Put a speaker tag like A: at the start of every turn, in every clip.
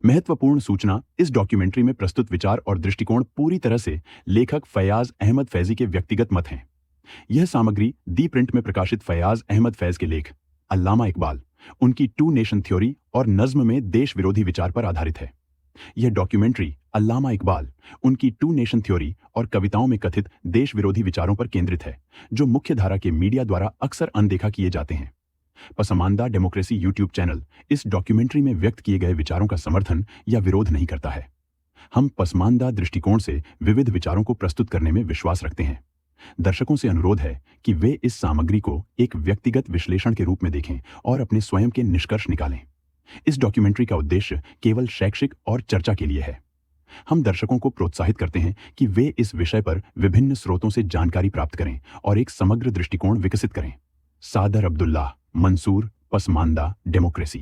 A: महत्वपूर्ण सूचना, इस डॉक्यूमेंट्री में प्रस्तुत विचार और दृष्टिकोण पूरी तरह से लेखक फैयाज अहमद फैजी के व्यक्तिगत मत हैं। यह सामग्री दी प्रिंट में प्रकाशित फैयाज अहमद फैज के लेख अल्लामा इकबाल, उनकी टू नेशन थ्योरी और नज्म में देश विरोधी विचार पर आधारित है। यह डॉक्यूमेंट्री अल्लामा इकबाल, उनकी टू नेशन थ्योरी और कविताओं में कथित देश विरोधी विचारों पर केंद्रित है, जो मुख्य धारा के मीडिया द्वारा अक्सर अनदेखा किए जाते हैं। पसमानदा डेमोक्रेसी यूट्यूब चैनल इस डॉक्यूमेंट्री में व्यक्त किए गए विचारों का समर्थन या विरोध नहीं करता है। हम पसमानदा दृष्टिकोण से विविध विचारों को प्रस्तुत करने में विश्वास रखते हैं। दर्शकों से अनुरोध है कि वे इस सामग्री को एक व्यक्तिगत विश्लेषण के रूप में देखें और अपने स्वयं के निष्कर्ष निकालें। इस डॉक्यूमेंट्री का उद्देश्य केवल शैक्षिक और चर्चा के लिए है। हम दर्शकों को प्रोत्साहित करते हैं कि वे इस विषय पर विभिन्न स्रोतों से जानकारी प्राप्त करें और एक समग्र दृष्टिकोण विकसित करें। सादर अब्दुल्लाह, मंसूर, पसमानदा डेमोक्रेसी।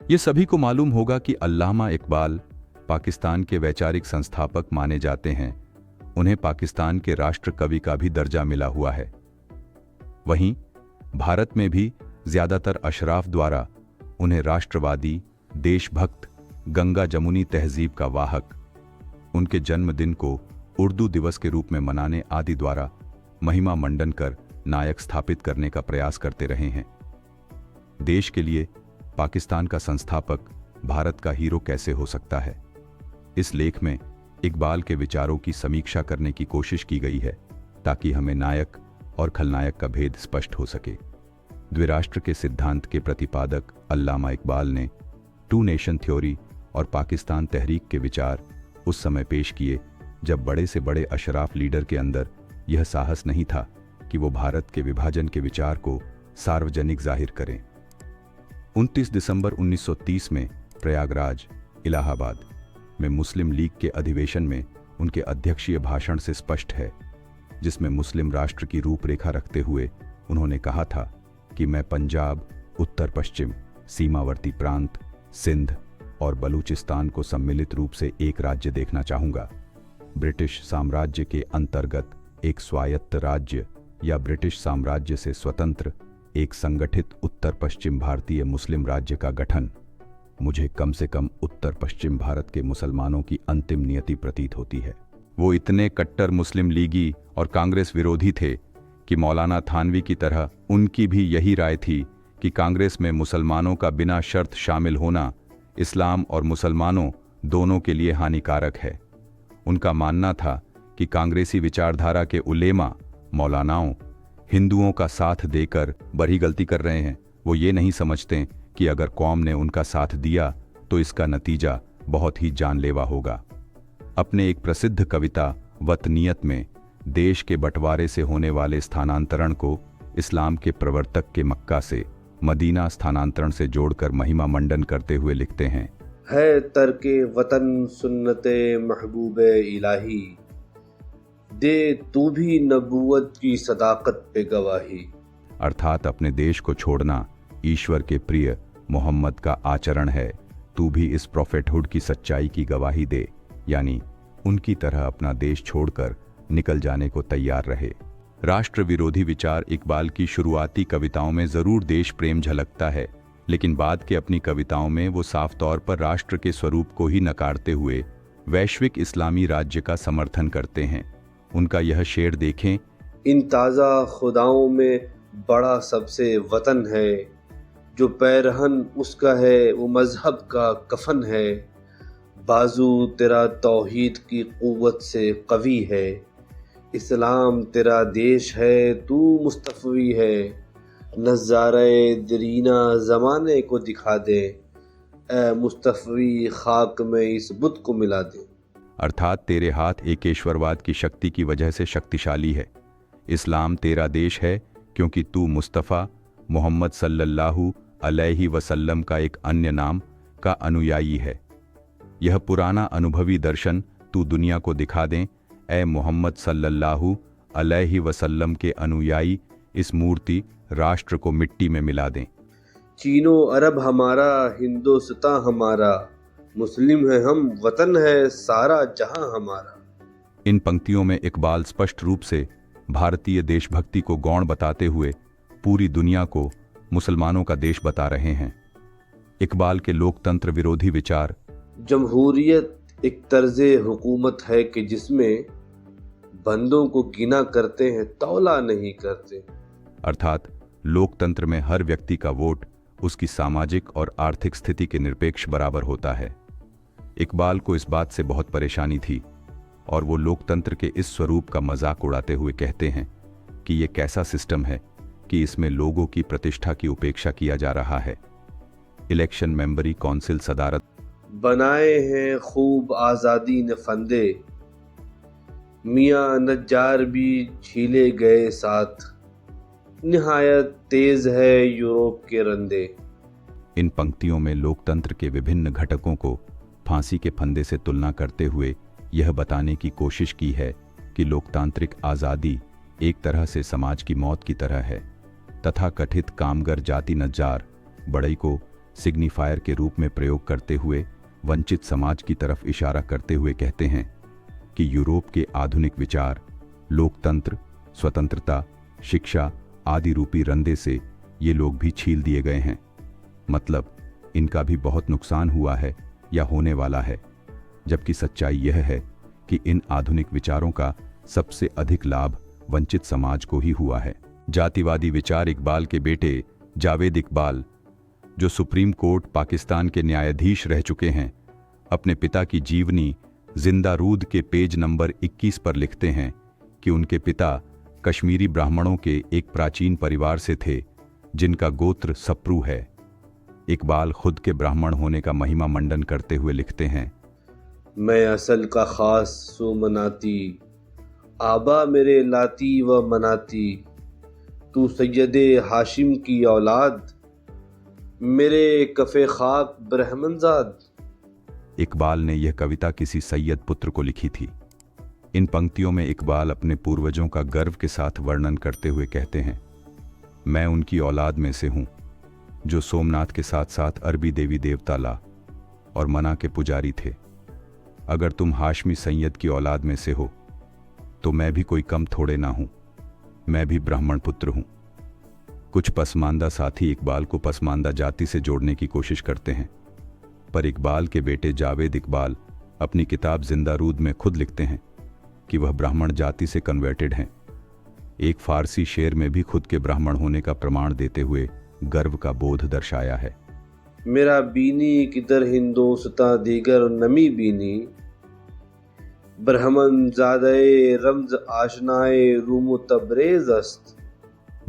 B: ये सभी को मालूम होगा कि अल्लामा इकबाल पाकिस्तान के वैचारिक संस्थापक माने जाते हैं। उन्हें पाकिस्तान के राष्ट्र कवि का भी दर्जा मिला हुआ है। वहीं भारत में भी ज्यादातर अशराफ द्वारा उन्हें राष्ट्रवादी, देशभक्त, गंगा जमुनी तहजीब का वाहक, उनके जन्मदिन को उर्दू दिवस के रूप में मनाने आदि द्वारा महिमा मंडन कर नायक स्थापित करने का प्रयास करते रहे हैं। देश के लिए पाकिस्तान का संस्थापक भारत का हीरो कैसे हो सकता है? इस लेख में इकबाल के विचारों की समीक्षा करने की कोशिश की गई है ताकि हमें नायक और खलनायक का भेद स्पष्ट हो सके। द्विराष्ट्र के सिद्धांत के प्रतिपादक अल्लामा इकबाल ने टू नेशन थ्योरी और पाकिस्तान तहरीक के विचार उस समय पेश किए जब बड़े से बड़े अशराफ लीडर के अंदर यह साहस नहीं था कि वो भारत के विभाजन के विचार को सार्वजनिक जाहिर करें। 29 दिसंबर 1930 में प्रयागराज, इलाहाबाद में मुस्लिम लीग के अधिवेशन में उनके अध्यक्षीय भाषण से स्पष्ट है, जिसमें मुस्लिम राष्ट्र की रूपरेखा रखते हुए उन्होंने कहा था कि मैं पंजाब, उत्तर पश्चिम, सीमावर्ती प्रांत, सिंध और बलूचिस्तान को सम्मिलित रूप से एक राज्य देखना चाहूंगा। ब्रिटिश साम्राज्य के अंतर्गत एक स्वायत्त राज्य या ब्रिटिश साम्राज्य से स्वतंत्र एक संगठित उत्तर पश्चिम भारतीय मुस्लिम राज्य का गठन मुझे कम से कम उत्तर पश्चिम भारत के मुसलमानों की अंतिम नियति प्रतीत होती है। वो इतने कट्टर मुस्लिम लीगी और कांग्रेस विरोधी थे कि मौलाना थानवी की तरह उनकी भी यही राय थी कि कांग्रेस में मुसलमानों का बिना शर्त शामिल होना इस्लाम और मुसलमानों दोनों के लिए हानिकारक है। उनका मानना था कि कांग्रेसी विचारधारा के उलेमा, मौलानाओं हिंदुओं का साथ देकर बड़ी गलती कर रहे हैं। वो ये नहीं समझते कि अगर कौम ने उनका साथ दिया तो इसका नतीजा बहुत ही जानलेवा होगा। अपने एक प्रसिद्ध कविता वतनियत में देश के बंटवारे से होने वाले स्थानांतरण को इस्लाम के प्रवर्तक के मक्का से मदीना स्थानांतरण से जोड़कर महिमा मंडन करते हुए लिखते हैं,
C: है तर्के वतन सुन्नते महबूबे इलाही, दे तू भी नबूवत की सदाकत पे गवाही।
B: अर्थात अपने देश को छोड़ना ईश्वर के प्रिय मोहम्मद का आचरण है, तू भी इस प्रॉफेटहुड की सच्चाई की गवाही दे, यानी उनकी तरह अपना देश छोड़कर निकल जाने को तैयार रहे। राष्ट्र विरोधी विचार इकबाल की शुरुआती कविताओं में जरूर देश प्रेम झलकता है, लेकिन बाद के अपनी कविताओं में वो साफ तौर पर राष्ट्र के स्वरूप को ही नकारते हुए वैश्विक इस्लामी राज्य का समर्थन करते हैं। उनका यह शेर देखें,
C: इन ताज़ा खुदाओं में बड़ा सबसे वतन है, जो पैरहन उसका है वो मजहब का कफन है, बाजू तेरा तौहीद की कुव्वत से कवी है, इस्लाम तेरा देश है तू मुस्तफ़वी है, नज़ारे दरीना ज़माने को दिखा दे, ए मुस्तफ़वी खाक में इस बुत को मिला दे।
B: अर्थात तेरे हाथ एकेश्वरवाद की शक्ति की वजह से शक्तिशाली है। इस्लाम तेरा देश है क्योंकि तू मुस्तफ़ा मोहम्मद सल्लल्लाहु अलैहि वसल्लम का एक अन्य नाम का अनुयायी है। यह पुराना अनुभवी दर्शन तू दुनिया को दिखा दें, ए मोहम्मद सल्लल्लाहु अलैहि वसल्लम के अनुयायी इस मूर्ति राष्ट्र को मिट्टी में मिला दें।
C: चीनो अरब हमारा, हिंदुस्तान हमारा, मुस्लिम है हम, वतन है सारा जहां हमारा।
B: इन पंक्तियों में इकबाल स्पष्ट रूप से भारतीय देशभक्ति को गौण बताते हुए पूरी दुनिया को मुसलमानों का देश बता रहे हैं। इकबाल के लोकतंत्र विरोधी विचार।
C: जमहूरियत एक तर्ज़े हुकूमत है कि जिसमें बंदों को गिना करते हैं, तौला नहीं करते।
B: अर्थात लोकतंत्र में हर व्यक्ति का वोट उसकी सामाजिक और आर्थिक स्थिति के निरपेक्ष बराबर होता है। इकबाल को इस बात से बहुत परेशानी थी और वो लोकतंत्र के इस स्वरूप का मजाक उड़ाते हुए कहते हैं कि ये कैसा सिस्टम है कि इसमें लोगों की प्रतिष्ठा की उपेक्षा किया जा रहा है। इलेक्शन मेंबरी काउंसिल सदारत।
C: बनाए हैं खूब आज़ादी ने फंदे, मियाँ नज्जार भी छीले गए साथ, निहायत तेज है यूरोप के रंदे।
B: इन पंक्तियों में लोकतंत्र के विभिन्न घटकों को फांसी के फंदे से तुलना करते हुए यह बताने की कोशिश की है कि लोकतांत्रिक आज़ादी एक तरह से समाज की मौत की तरह है। तथा कथित कामगर जाति नज्जार बड़ई को सिग्निफायर के रूप में प्रयोग करते हुए वंचित समाज की तरफ इशारा करते हुए कहते हैं कि यूरोप के आधुनिक विचार लोकतंत्र, स्वतंत्रता, शिक्षा आदि रूपी रंदे से ये लोग भी छील दिए गए हैं। मतलब इनका भी बहुत नुकसान हुआ है या होने वाला है, जबकि सच्चाई यह है कि इन आधुनिक विचारों का सबसे अधिक लाभ वंचित समाज को ही हुआ है। जातिवादी विचार। इकबाल के बेटे जावेद इकबाल, जो सुप्रीम कोर्ट पाकिस्तान के न्यायाधीश रह चुके हैं, अपने पिता की जीवनी जिंदा रूद के पेज नंबर 21 पर लिखते हैं कि उनके पिता कश्मीरी ब्राह्मणों के एक प्राचीन परिवार से थे जिनका गोत्र सप्रू है। इकबाल खुद के ब्राह्मण होने का महिमा मंडन करते हुए लिखते हैं,
C: मैं असल का खास सो मनाती, आबा मेरे लाती व मनाती, तू सैयदे हाशिम की औलाद, मेरे कफे खाक ब्रह्मनजाद।
B: इकबाल ने यह कविता किसी सैयद पुत्र को लिखी थी। इन पंक्तियों में इकबाल अपने पूर्वजों का गर्व के साथ वर्णन करते हुए कहते हैं, मैं उनकी औलाद में से हूं जो सोमनाथ के साथ साथ अरबी देवी देवता ला और मना के पुजारी थे। अगर तुम हाशमी सैयद की औलाद में से हो तो मैं भी कोई कम थोड़े ना हूं, मैं भी ब्राह्मण पुत्र हूं। कुछ पसमानदा साथी इकबाल को पसमानदा जाति से जोड़ने की कोशिश करते हैं, पर इकबाल के बेटे जावेद इकबाल अपनी किताब जिंदा रूद में खुद लिखते हैं कि वह ब्राह्मण जाति से कन्वर्टेड हैं। एक फारसी शेर में भी खुद के ब्राह्मण होने का प्रमाण देते हुए गर्व का बोध दर्शाया है।
C: मेरा बीनी किधर हिंदोस्ता दीगर नमी बीनी, ब्रह्मन ज़ादे रम्ज आशनाए रूम तबरेज अस्त।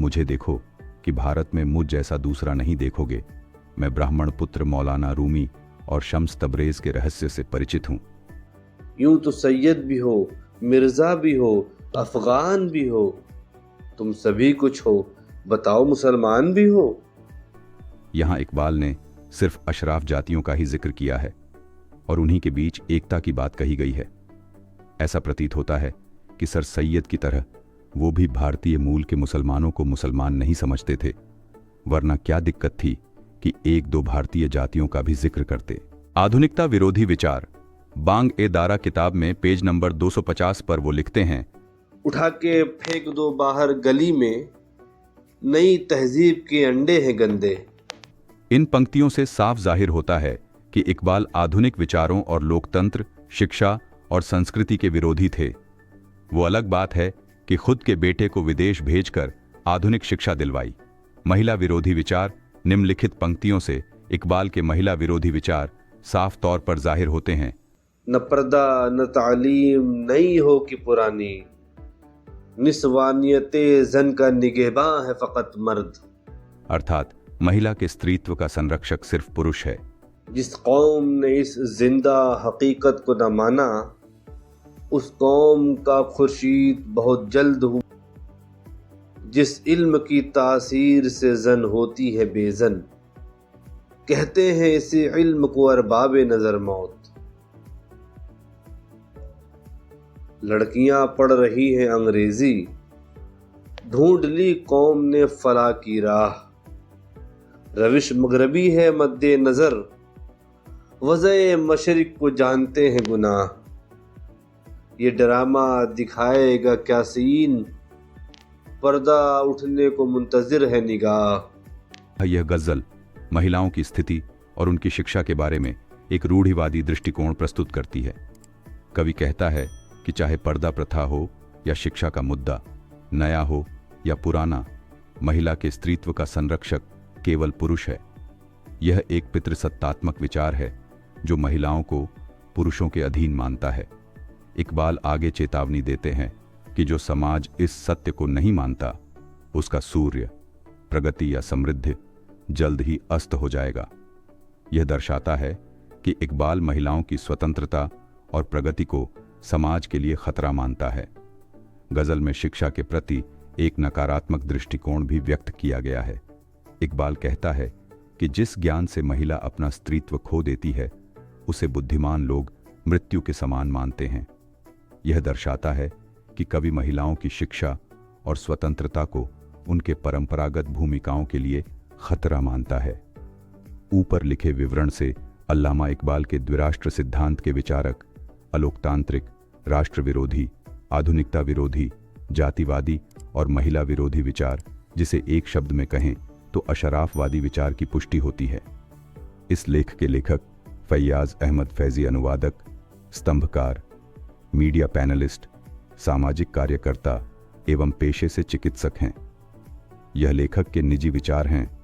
B: मुझे देखो कि भारत में मुझ जैसा दूसरा नहीं देखोगे। मैं ब्राह्मण पुत्र मौलाना रूमी और शम्स तबरेज के रहस्य से परिचित हूँ।
C: यूं तो सैयद भी हो, मिर्जा भी हो, अफगान भी हो, तुम सभी कुछ हो, बताओ मुसलमान भी हो।
B: यहाँ इकबाल ने सिर्फ अशराफ जातियों का ही जिक्र किया है और उन्हीं के बीच एकता की बात कही गई है। ऐसा प्रतीत होता है कि सर सैयद की तरह वो भी भारतीय मूल के मुसलमानों को मुसलमान नहीं समझते थे, वरना क्या दिक्कत थी कि एक दो भारतीय जातियों का भी जिक्र करते। आधुनिकता विरोधी विचार। बांग ए दारा किताब में पेज नंबर 250 पर वो लिखते हैं,
C: उठा के फेंक दो बाहर गली में, नई तहजीब के अंडे हैं गंदे।
B: इन पंक्तियों से साफ जाहिर होता है कि इकबाल आधुनिक विचारों और लोकतंत्र, शिक्षा और संस्कृति के विरोधी थे। वो अलग बात है कि खुद के बेटे को विदेश भेजकर आधुनिक शिक्षा दिलवाई। महिला विरोधी विचार। निम्नलिखित पंक्तियों से इकबाल के महिला विरोधी विचार साफ तौर पर जाहिर होते हैं।
C: न पर्दा न तालीम नई हो कि पुरानी, निस्वानियते जन का निगहबां है फकत मर्द।
B: अर्थात महिला के स्त्रीत्व का संरक्षक सिर्फ पुरुष है।
C: जिस कौम ने इस जिंदा हकीकत को न माना, उस कौम का खुर्शीद बहुत जल्द हो। जिस इल्म की तासीर से जन होती है बेजन, कहते हैं इसी इल्म को अरबाबे नजर मौत। लड़कियां पढ़ रही हैं अंग्रेजी, ढूंढ ली कौम ने फला की राह। रविश मगरबी है मद्दे नजर, वज़े मशरिक को जानते हैं गुनाह। ये ड्रामा दिखाएगा क्या सीन, पर्दा उठने को मुंतजिर है निगाह।
B: यह गज़ल महिलाओं की स्थिति और उनकी शिक्षा के बारे में एक रूढ़िवादी दृष्टिकोण प्रस्तुत करती है। कवि कहता है कि चाहे पर्दा प्रथा हो या शिक्षा का मुद्दा, नया हो या पुराना, महिला के स्त्रीत्व का संरक्षक केवल पुरुष है। यह एक पितृसत्तात्मक विचार है जो महिलाओं को पुरुषों के अधीन मानता है। इकबाल आगे चेतावनी देते हैं कि जो समाज इस सत्य को नहीं मानता, उसका सूर्य, प्रगति या समृद्धि जल्द ही अस्त हो जाएगा। यह दर्शाता है कि इकबाल महिलाओं की स्वतंत्रता और प्रगति को समाज के लिए खतरा मानता है। गजल में शिक्षा के प्रति एक नकारात्मक दृष्टिकोण भी व्यक्त किया गया है। इकबाल कहता है कि जिस ज्ञान से महिला अपना स्त्रीत्व खो देती है, उसे बुद्धिमान लोग मृत्यु के समान मानते हैं। यह दर्शाता है कि कवि महिलाओं की शिक्षा और स्वतंत्रता को उनके परंपरागत भूमिकाओं के लिए खतरा मानता है। ऊपर लिखे विवरण से अल्लामा इकबाल के द्विराष्ट्र सिद्धांत के विचारक अलोकतांत्रिक, राष्ट्र विरोधी, आधुनिकता विरोधी, जातिवादी और महिला विरोधी विचार, जिसे एक शब्द में कहें तो अशराफवादी विचार की पुष्टि होती है। इस लेख के लेखक फैयाज अहमद फैजी अनुवादक, स्तंभकार, मीडिया पैनलिस्ट, सामाजिक कार्यकर्ता एवं पेशे से चिकित्सक हैं। यह लेखक के निजी विचार हैं